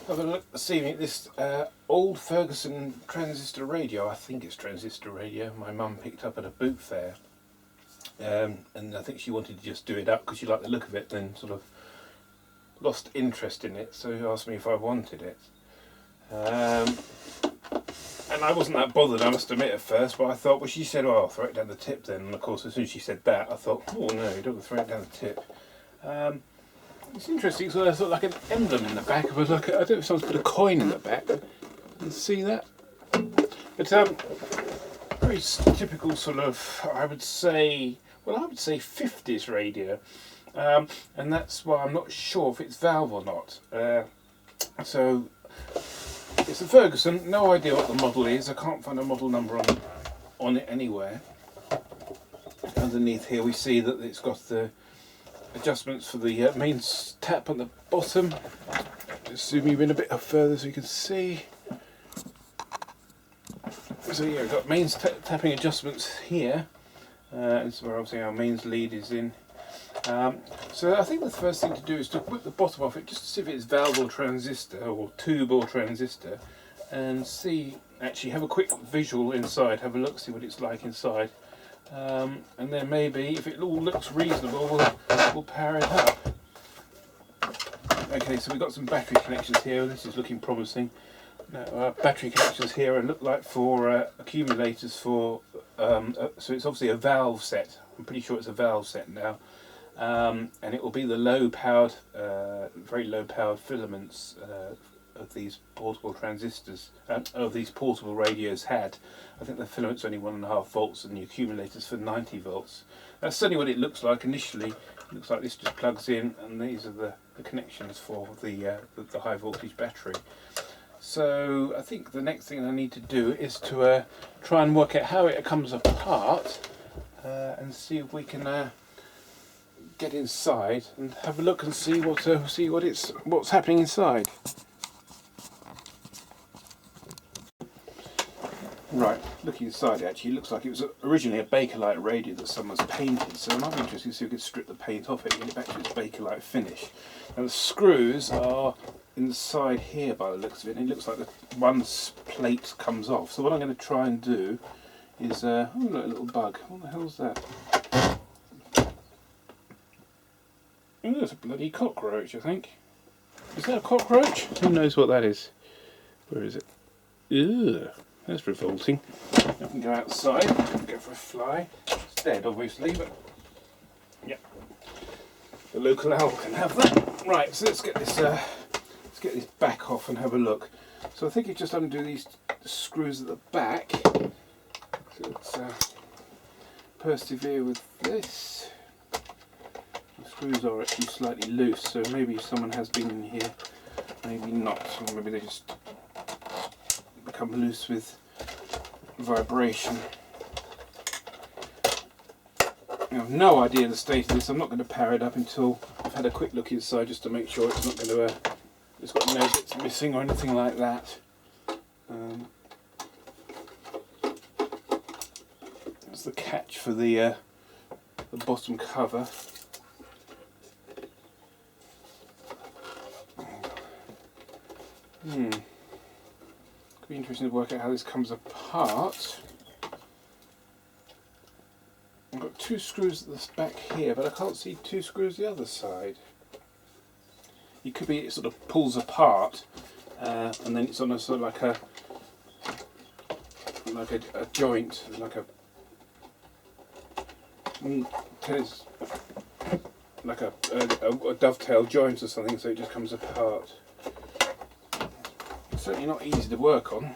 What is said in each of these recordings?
Have a look this evening at this old Ferguson transistor radio. I think it's transistor radio. My mum picked up at a boot fair, and I think she wanted to just do it up because she liked the look of it. Then sort of lost interest in it, so she asked me if I wanted it. And I wasn't that bothered, I must admit, at first. But I thought, well, she said, "Oh, I'll throw it down the tip then." And of course, as soon as she said that, I thought, "Oh no, you don't throw it down the tip." It's interesting, so there's sort of like an emblem in the back of it, like I don't know if someone's put a coin in the back. You can see that? But very typical sort of, I would say 50s radio. And that's why I'm not sure if it's valve or not. So it's a Ferguson, no idea what the model is. I can't find a model number on it anywhere. Underneath here we see that it's got the adjustments for the mains tap on the bottom. Just zoom you in a bit further so you can see. So yeah, we've got mains tapping adjustments here. This is where obviously our mains lead is in. So I think the first thing to do is to whip the bottom off it just to see if it's valve or transistor or tube or transistor, and see, actually have a quick visual inside, have a look, see what it's like inside. And then maybe, if it all looks reasonable, we'll power it up. Okay, so we've got some battery connections here. This is looking promising. Now, our battery connections here look like for accumulators for, so it's obviously a valve set. I'm pretty sure it's a valve set now. And it will be the low-powered, very low-powered filaments of these portable transistors, of these portable radios had. I think the filament's only 1.5 volts and the accumulators for 90 volts. That's certainly what it looks like initially. It looks like this just plugs in, and these are the connections for the high voltage battery. So I think the next thing I need to do is to try and work out how it comes apart, and see if we can get inside and have a look and see what's happening inside. Right, looking inside, actually, it looks like it was originally a Bakelite radio that someone's painted, so it might be interesting to see if we could strip the paint off it and get it back to its Bakelite finish. Now the screws are inside here by the looks of it, and it looks like the one plate comes off. So what I'm going to try and do is, oh look, a little bug. What the hell's that? Oh, there's a bloody cockroach, I think. Is that a cockroach? Who knows what that is? Where is it? Ugh. That's revolting. I can go outside, go for a fly. It's dead, obviously, but yeah, the local owl can have that. Right, so let's get this back off and have a look. So I think you just undo these screws at the back. So let's persevere with this. The screws are actually slightly loose, so maybe someone has been in here, maybe not, or maybe they just become loose with vibration. I have no idea the state of this. I'm not going to power it up until I've had a quick look inside, just to make sure it's not going to it's got no bits missing or anything like that. That's the catch for the bottom cover. Could be interesting to work out how this comes apart. I've got 2 screws at the back here, but I can't see 2 screws the other side. It could be it sort of pulls apart, and then it's on a sort of like a joint, like a dovetail joint or something, so it just comes apart. It's certainly not easy to work on.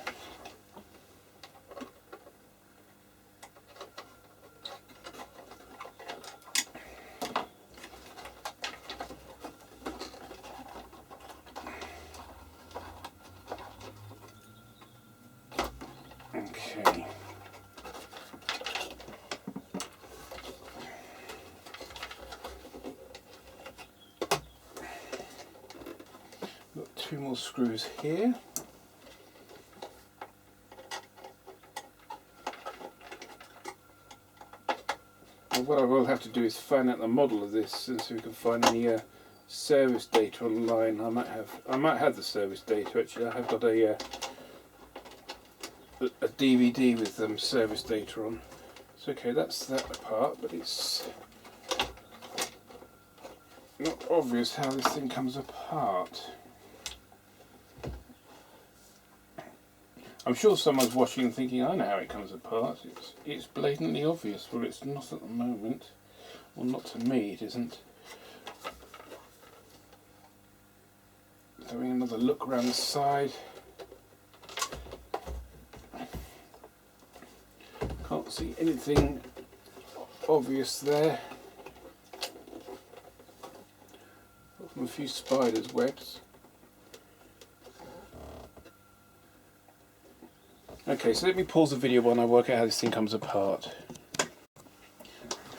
Okay. Got 2 more screws here. What I will have to do is find out the model of this and see if we can find any service data online. I might have the service data actually. I have got a DVD with service data on. So okay, that's that apart, but it's not obvious how this thing comes apart. I'm sure someone's watching and thinking, I know how it comes apart. It's blatantly obvious, but it's not at the moment. Well, not to me, it isn't. Having another look around the side. Can't see anything obvious there. Apart from a few spiders' webs. Okay, so let me pause the video while I work out how this thing comes apart.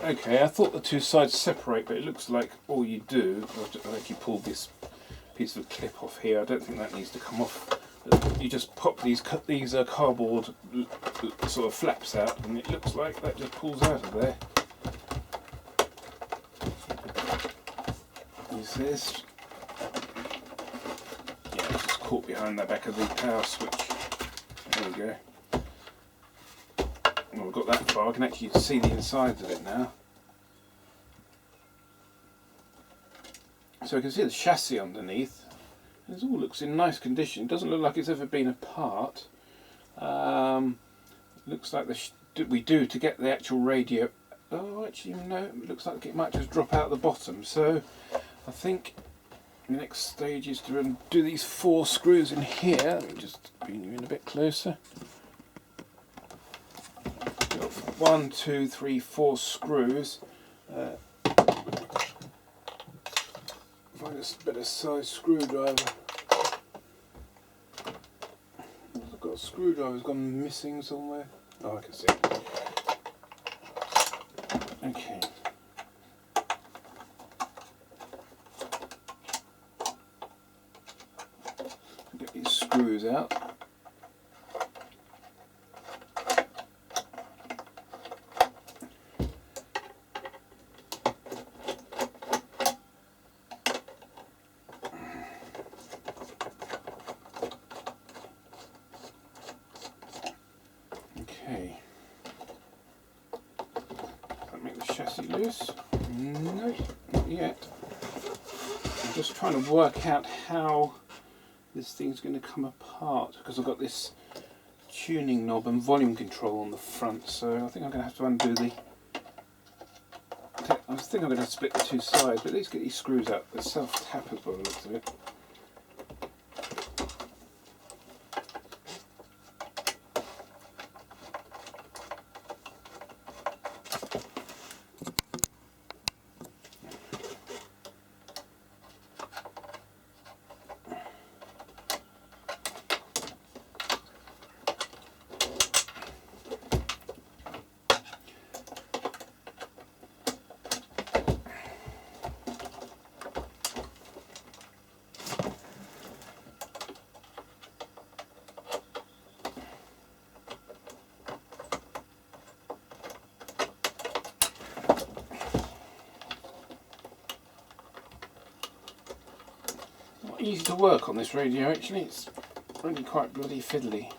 Okay, I thought the two sides separate, but it looks like all you do, I'll actually pull this piece of clip off here. I don't think that needs to come off. You just pop these cardboard sort of flaps out, and it looks like that just pulls out of there. Use this. Yeah, it's just caught behind the back of the power switch. There we go. Well, we've got that far. I can actually see the insides of it now. So I can see the chassis underneath. It all looks in nice condition. It doesn't look like it's ever been apart. Looks like we do to get the actual radio. Oh, actually no. It looks like it might just drop out the bottom. So I think the next stage is to undo these 4 screws in here. Let me just bring you in a bit closer. 1, 2, 3, 4 screws. Find a better size screwdriver. I've got a screwdriver, it's gone missing somewhere. Oh, I can see it. Okay. Get these screws out. Okay. Does that make the chassis loose? No, not yet. I'm just trying to work out how this thing's going to come apart, because I've got this tuning knob and volume control on the front, so I think I'm going to have to undo the... I think I'm going to split the 2 sides, but at least get these screws out. They're self-tappers by the looks of it. Easy to work on this radio actually, it's really quite bloody fiddly.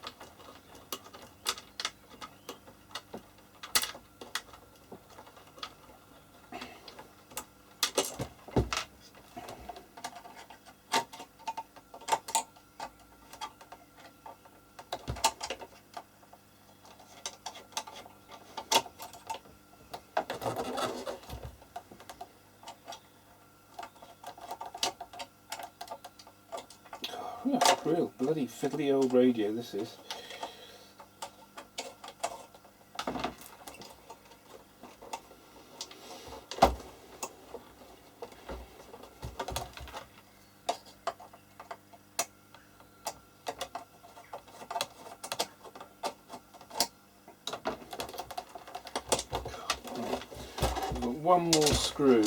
Real bloody fiddly old radio this is. We've got one more screw.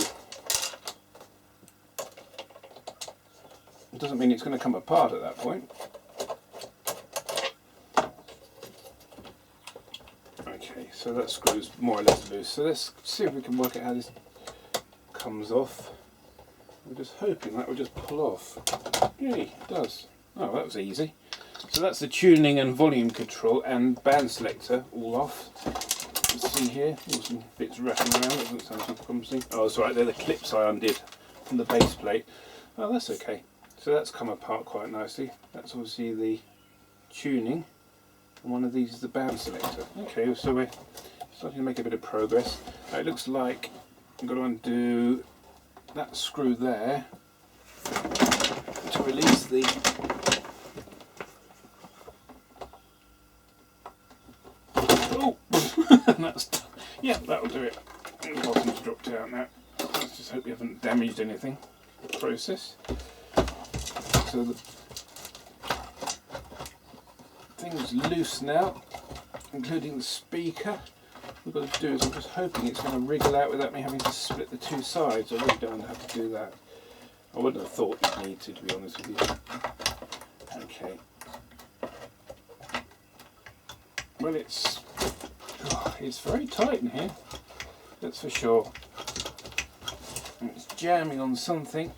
It doesn't mean it's going to come apart at that point. Okay, so that screw's more or less loose. So let's see if we can work out how this comes off. I'm just hoping that will just pull off. Yay, it does. Oh, that was easy. So that's the tuning and volume control and band selector all off. Let's see here, there's some bits wrapping around, it doesn't sound too promising. Oh, it's alright, they're the clips I undid from the base plate. Oh, that's okay. So that's come apart quite nicely. That's obviously the tuning, and one of these is the band selector. Okay, so we're starting to make a bit of progress. It looks like I'm going to undo that screw there to release the oh that's yeah, that'll do it. The bottom's dropped out now. Let's just hope we haven't damaged anything in the process. So the thing's loose now, including the speaker. What we've got to do is, I'm just hoping it's going to wriggle out without me having to split the two sides. I really don't have to do that. I wouldn't have thought you'd need to be honest with you. Okay. Well, it's very tight in here, that's for sure. And it's jamming on something.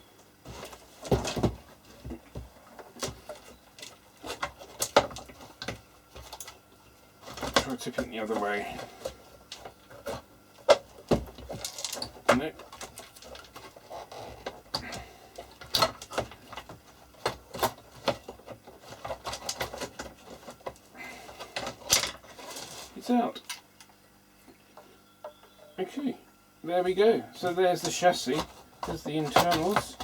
Try tipping it the other way. No. It's out. Okay, there we go. So there's the chassis, there's the internals.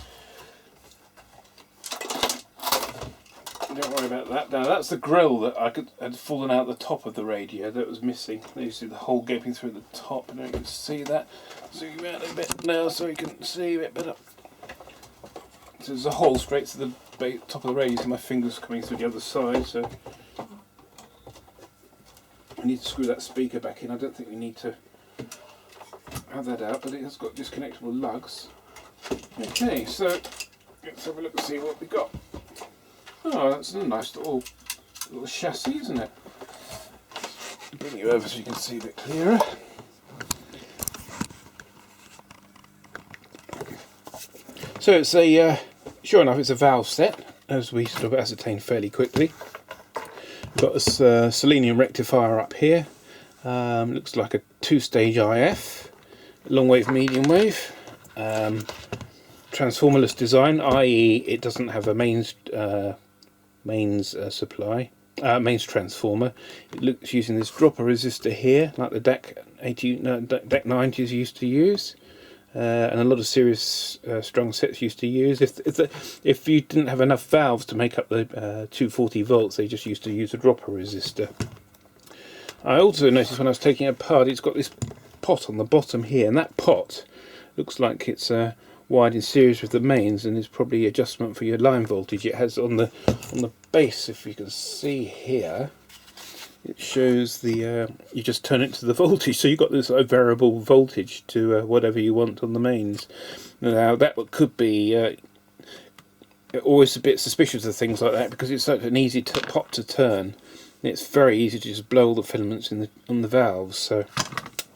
Don't worry about that. Now that's the grill that had fallen out the top of the radio that was missing. There you see the hole gaping through the top. I don't know if you can see that. Zoom out a bit now so you can see a bit better. So there's a hole straight to the top of the radio. You see my fingers coming through the other side. So I need to screw that speaker back in. I don't think we need to have that out, but it has got disconnectable lugs. Okay, so let's have a look and see what we got. Oh, that's a nice little chassis, isn't it? Bring you over so you can see a bit clearer. So it's a, sure enough, it's a valve set, as we sort of ascertained fairly quickly. We've got this selenium rectifier up here. Looks like a two-stage IF, long wave, medium wave. Transformerless design, i.e. it doesn't have a mains supply, mains transformer. It looks using this dropper resistor here, like the DAC 90s used to use, and a lot of serious strong sets used to use. If you didn't have enough valves to make up the 240 volts, they just used to use a dropper resistor. I also noticed when I was taking it apart, it's got this pot on the bottom here, and that pot looks like it's wired in series with the mains, and is probably adjustment for your line voltage. It has on the base, if you can see here, it shows the you just turn it to the voltage, so you've got this variable voltage to whatever you want on the mains. Now that could be always a bit suspicious of things like that, because it's such an easy pot to turn. It's very easy to just blow all the filaments in on the valves, so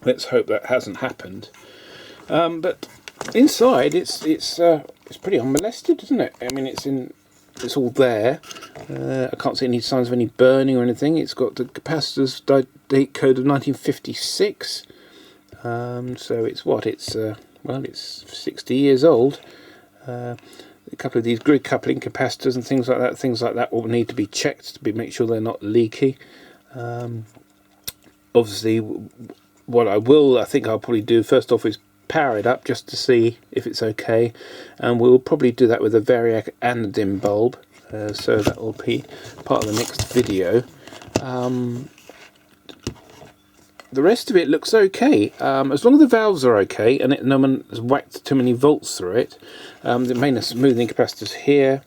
let's hope that hasn't happened. But inside, it's pretty unmolested, isn't it? I mean, it's all there. I can't see any signs of any burning or anything. It's got the capacitor's date code of 1956. So it's what? Well, it's 60 years old. A couple of these grid coupling capacitors and things like that will need to be checked to make sure they're not leaky. Obviously, what I think I'll probably do first off is power it up just to see if it's okay, and we'll probably do that with a Variac anodine bulb, so that will be part of the next video. The rest of it looks okay, as long as the valves are okay and no one has whacked too many volts through it. The main smoothing capacitors here,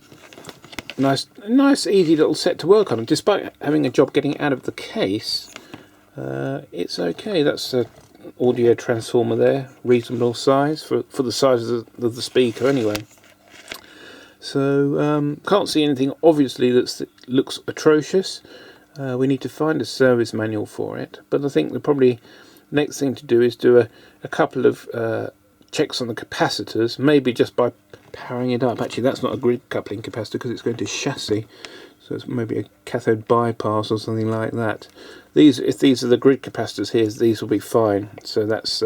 nice easy little set to work on. Despite having a job getting it out of the case, it's okay. That's a audio transformer there, reasonable size for the size of the speaker anyway. So can't see anything obviously that looks atrocious. We need to find a service manual for it, but I think the probably next thing to do is do a couple of checks on the capacitors, maybe just by powering it up. Actually, that's not a grid coupling capacitor because it's going to chassis, so it's maybe a cathode bypass or something like that. If these are the grid capacitors here, these will be fine. So that's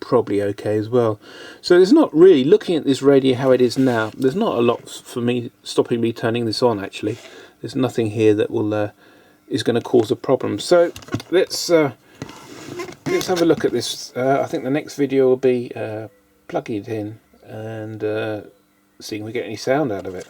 probably okay as well. So there's not really, looking at this radio how it is now, there's not a lot for me stopping me turning this on. Actually, there's nothing here that will is going to cause a problem. So let's have a look at this. I think the next video will be plugging it in and seeing if we get any sound out of it.